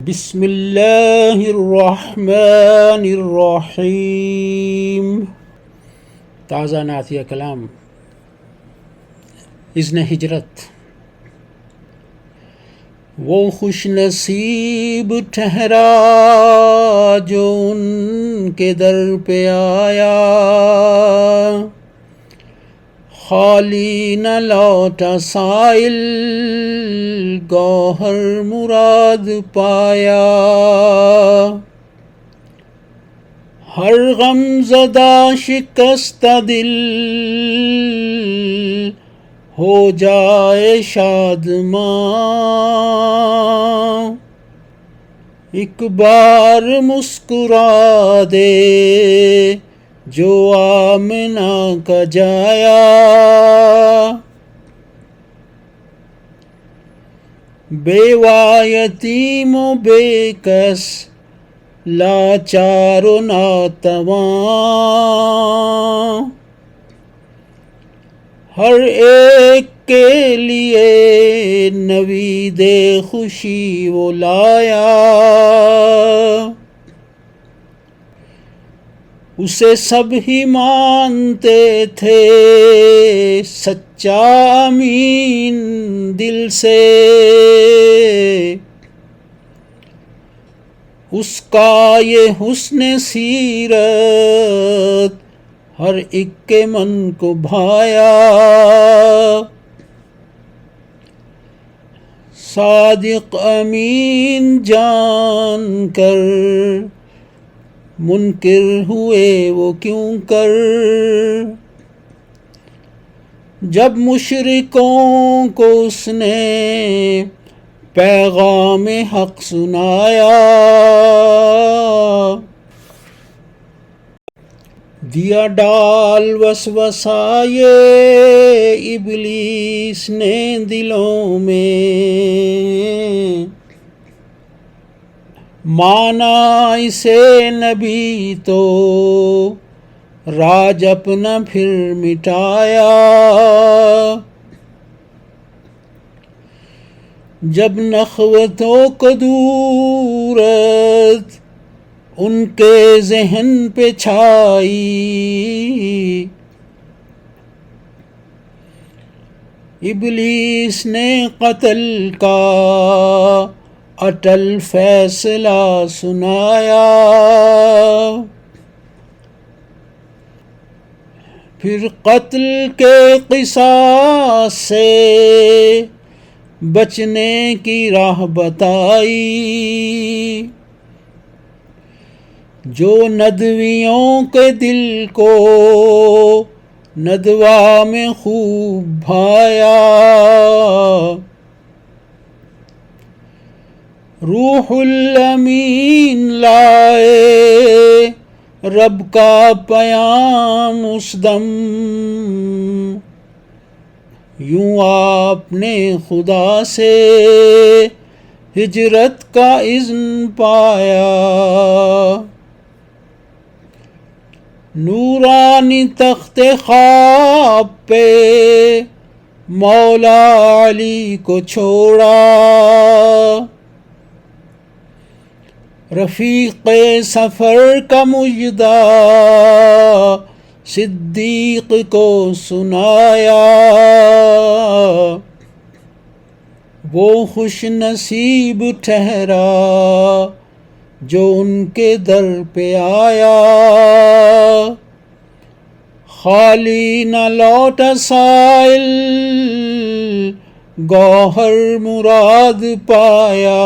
بسم اللہ الرحمن الرحیم۔ تازہ نعتیہ کلام اذن ہجرت۔ وہ خوش نصیب ٹھہرا جو ان کے در پہ آیا، خالی نہ لوٹا سائل گوہر مراد پایا۔ ہر غم زدہ شکستہ دل ہو جائے شادماں، ایک بار مسکرا دے جو آمنہ کا جایا۔ بیوہ یتیم و بے کس لاچار و ناتواں، ہر ایک کے لیے نوید خوشی وہ لایا۔ اسے سب ہی مانتے تھے سچا امین دل سے، اس کا یہ حسن سیرت ہر ایک کے من کو بھایا۔ صادق امین جان کر منکر ہوئے وہ کیوں کر، جب مشرکوں کو اس نے پیغام حق سنایا۔ دیا ڈال وسوسہ یہ ابلیس نے دلوں میں، مانا اسے نبی تو راج اپنا پھر مٹایا۔ جب نخوت و کدورت ان کے ذہن پہ چھائی، ابلیس نے قتل کا اٹل فیصلہ سنایا۔ پھر قتل کے قصاص سے بچنے کی راہ بتائی، جو ندویوں کے دل کو ندوہ میں خوب بھایا۔ روح الامین لائے رب کا پیام اس دم، یوں آپ نے خدا سے ہجرت کا اذن پایا۔ نورانی تخت خواب پہ مولا علی کو چھوڑا، رفیق سفر کا مجدہ صدیق کو سنایا۔ وہ خوش نصیب ٹھہرا جو ان کے در پہ آیا، خالی نہ لوٹا سائل گوہر مراد پایا۔